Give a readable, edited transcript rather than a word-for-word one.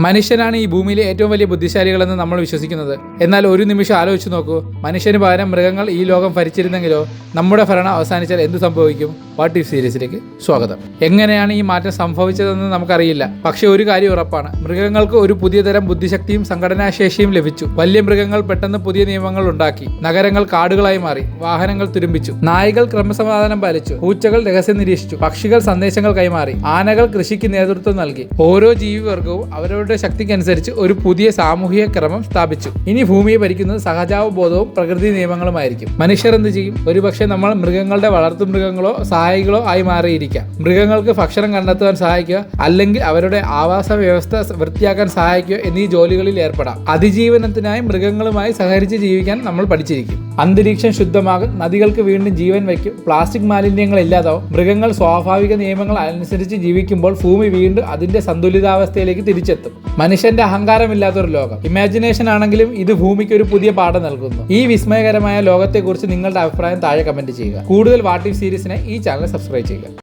മനുഷ്യനാണ് ഈ ഭൂമിയിലെ ഏറ്റവും വലിയ ബുദ്ധിശാലികളെന്ന് നമ്മൾ വിശ്വസിക്കുന്നത്. എന്നാൽ ഒരു നിമിഷം ആലോചിച്ച് നോക്കൂ, മനുഷ്യന് പകരം മൃഗങ്ങൾ ഈ ലോകം ഭരിച്ചിരുന്നെങ്കിലോ? നമ്മുടെ ഭരണം അവസാനിച്ചാൽ എന്ത് സംഭവിക്കും? വാട്ട് ഇഫ് സീരീസിലേക്ക് സ്വാഗതം. എങ്ങനെയാണ് ഈ മാറ്റം സംഭവിച്ചതെന്ന് നമുക്കറിയില്ല. പക്ഷെ ഒരു കാര്യം ഉറപ്പാണ്, മൃഗങ്ങൾക്ക് ഒരു പുതിയ തരം ബുദ്ധിശക്തിയും സംഘടനാശേഷിയും ലഭിച്ചു. വലിയ മൃഗങ്ങൾ പെട്ടെന്ന് പുതിയ നിയമങ്ങൾ ഉണ്ടാക്കി. നഗരങ്ങൾ കാടുകളായി മാറി. വാഹനങ്ങൾ തുരുമ്പിച്ചു. നായ്കൾ ക്രമസമാധാനം പാലിച്ചു. പൂച്ചകൾ രഹസ്യം നിരീക്ഷിച്ചു. പക്ഷികൾ സന്ദേശങ്ങൾ കൈമാറി. ആനകൾ കൃഷിക്ക് നേതൃത്വം നൽകി. ഓരോ ജീവിവർഗവും അവരുടെ ശക്തിക്കനുസരിച്ച് ഒരു പുതിയ സാമൂഹിക ക്രമം സ്ഥാപിച്ചു. ഇനി ഭൂമിയെ ഭരിക്കുന്നത് സഹജാവബോധവും പ്രകൃതി നിയമങ്ങളുമായിരിക്കും. മനുഷ്യർ എന്ത് ചെയ്യും? ഒരുപക്ഷെ നമ്മൾ മൃഗങ്ങളുടെ വളർത്തുമൃഗങ്ങളോ സഹായികളോ ആയി മാറിയിരിക്കാം. മൃഗങ്ങൾക്ക് ഭക്ഷണം കണ്ടെത്താൻ സഹായിക്കുക, അല്ലെങ്കിൽ അവരുടെ ആവാസ വ്യവസ്ഥ വൃത്തിയാക്കാൻ സഹായിക്കുക എന്നീ ജോലികളിൽ ഏർപ്പെടാം. അതിജീവനത്തിനായി മൃഗങ്ങളുമായി സഹകരിച്ച് ജീവിക്കാൻ നമ്മൾ പഠിച്ചിരിക്കും. അന്തരീക്ഷം ശുദ്ധമാകും. നദികൾക്ക് വീണ്ടും ജീവൻ വയ്ക്കും. പ്ലാസ്റ്റിക് മാലിന്യങ്ങൾ ഇല്ലാതാവും. മൃഗങ്ങൾ സ്വാഭാവിക നിയമങ്ങൾ അനുസരിച്ച് ജീവിക്കുമ്പോൾ ഭൂമി വീണ്ടും അതിന്റെ സന്തുലിതാവസ്ഥയിലേക്ക് തിരിച്ചെത്തും. മനുഷ്യന്റെ അഹങ്കാരമില്ലാത്തൊരു ലോകം. ഇമാജിനേഷൻ ആണെങ്കിലും ഇത് ഭൂമിക്ക് ഒരു പുതിയ പാഠം നൽകുന്നു. ഈ വിസ്മയകരമായ ലോകത്തെക്കുറിച്ച് നിങ്ങളുടെ അഭിപ്രായം താഴെ കമന്റ് ചെയ്യുക. കൂടുതൽ വാട്ട് ഇഫ് സീരീസിനെ ഈ ചാനൽ സബ്സ്ക്രൈബ് ചെയ്യുക.